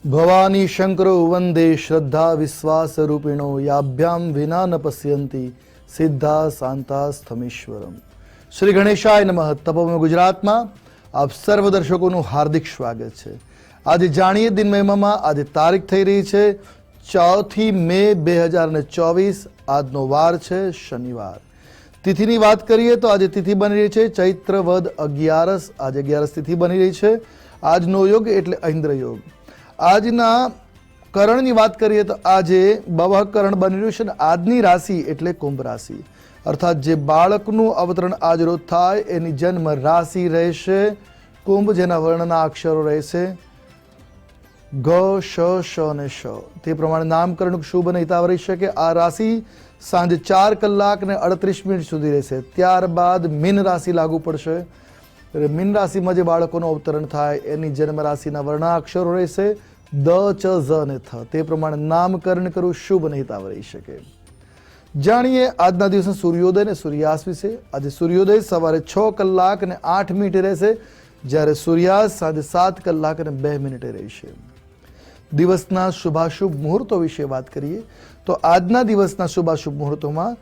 ભવાની શંકરો વંદે શ્રદ્ધા વિશ્વાસ રૂપિણો યાભ્યામ વિના ન પશ્યંતી સિદ્ધા શાંતા સ્થમીશ્વરમ. શ્રી ગણેશાય નમઃ. તપોવન ગુજરાતમાં આપ સર્વ દર્શકોનું હાર્દિક સ્વાગત છે. આજે જાણીએ દિન મહિમામાં. આજે તારીખ થઈ રહી છે 4 મે 2024. આજનો વાર છે શનિવાર. તિથિની વાત કરીએ તો આજે તિથિ બની રહી છે ચૈત્ર વદ 11. આજે 11 તિથિ બની રહી છે. આજનો યોગ એટલે ઐન્દ્ર યોગ. આજના કરણની વાત કરીએ તો આજે બવહ કરણ બની રહ્યું છે. આજની રાશિ એટલે કુંભ રાશિ, અર્થાત જે બાળકનું અવતરણ આજ રોજ થાય એની જન્મ રાશિ રહેશે કુંભ, જેના વર્ણના અક્ષરો રહેશે ગ, શ, શ અને શ. તે પ્રમાણે નામકરણ શુભ અને હિતાવ રહી શકે. આ રાશિ સાંજે 4 કલાક ને 38 મિનિટ સુધી રહેશે. ત્યારબાદ મીન રાશિ લાગુ પડશે. મીન રાશિમાં જે બાળકોનું અવતરણ થાય એની જન્મ રાશિના વર્ણાક્ષરો રહેશે દ, ચ, ઝ અને થ. તે પ્રમાણે નામકરણ કરવું શુભ અને હિતાવ રહી શકે. જાણીએ આજના દિવસના સૂર્યોદય અને સૂર્યાસ્ત વિશે. આજે સૂર્યોદય સવારે 6 કલાક અને 8 મિનિટે રહેશે, જ્યારે સૂર્યાસ્ત સાંજે 7 કલાક અને 2 મિનિટે રહેશે. દિવસના શુભાશુભ મુહૂર્તો વિશે વાત કરીએ તો આજના દિવસના શુભાશુભ મુહૂર્તોમાં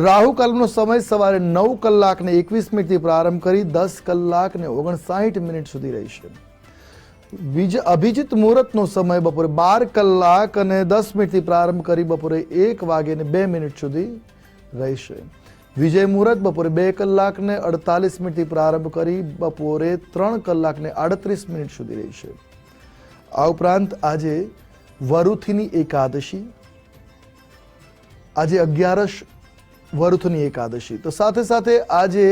રાહુકાલનો સમય સવારે 9 કલાક ને 21 મિનિટથી પ્રારંભ કરી 10 કલાક ને 59 મિનિટ સુધી રહેશે. અભિજીત મુહૂર્તનો સમય બપોરે 12 કલાક અને 10 મિનિટથી પ્રારંભ કરી બપોરે 1 વાગે ને 2 મિનિટ સુધી રહેશે. વિજય મુહૂર્ત બપોરે 2 કલાક ને 48 મિનિટથી પ્રારંભ કરી બપોરે 3 કલાક ને 38 મિનિટ સુધી રહેશે. આ ઉપરાંત આજે વરુથીની એકાદશી, આજે 11 વરુથની એકાદશી. તો સાથે સાથે આજે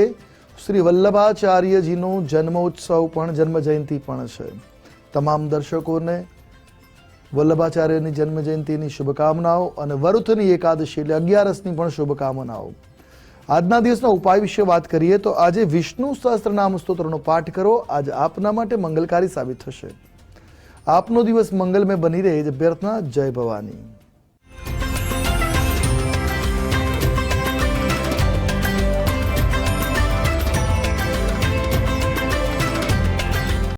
શ્રી વલ્લભાચાર્યજીનો જન્મોત્સવ પણ, જન્મ જયંતિ પણ છે. તમામ દર્શકોને વલ્લભાચાર્યની જન્મ જયંતિની શુભકામનાઓ અને વરુથની એકાદશી એટલે 11ની પણ શુભકામનાઓ. આજના દિવસના ઉપાય વિશે વાત કરીએ તો આજે વિષ્ણુ સહસ્ત્રનામ સ્તોત્રનો પાઠ કરો. આજે આપના માટે મંગલકારી સાબિત થશે. આપનો દિવસ મંગલમય બની રહે એ પ્રાર્થના. જય ભવાની.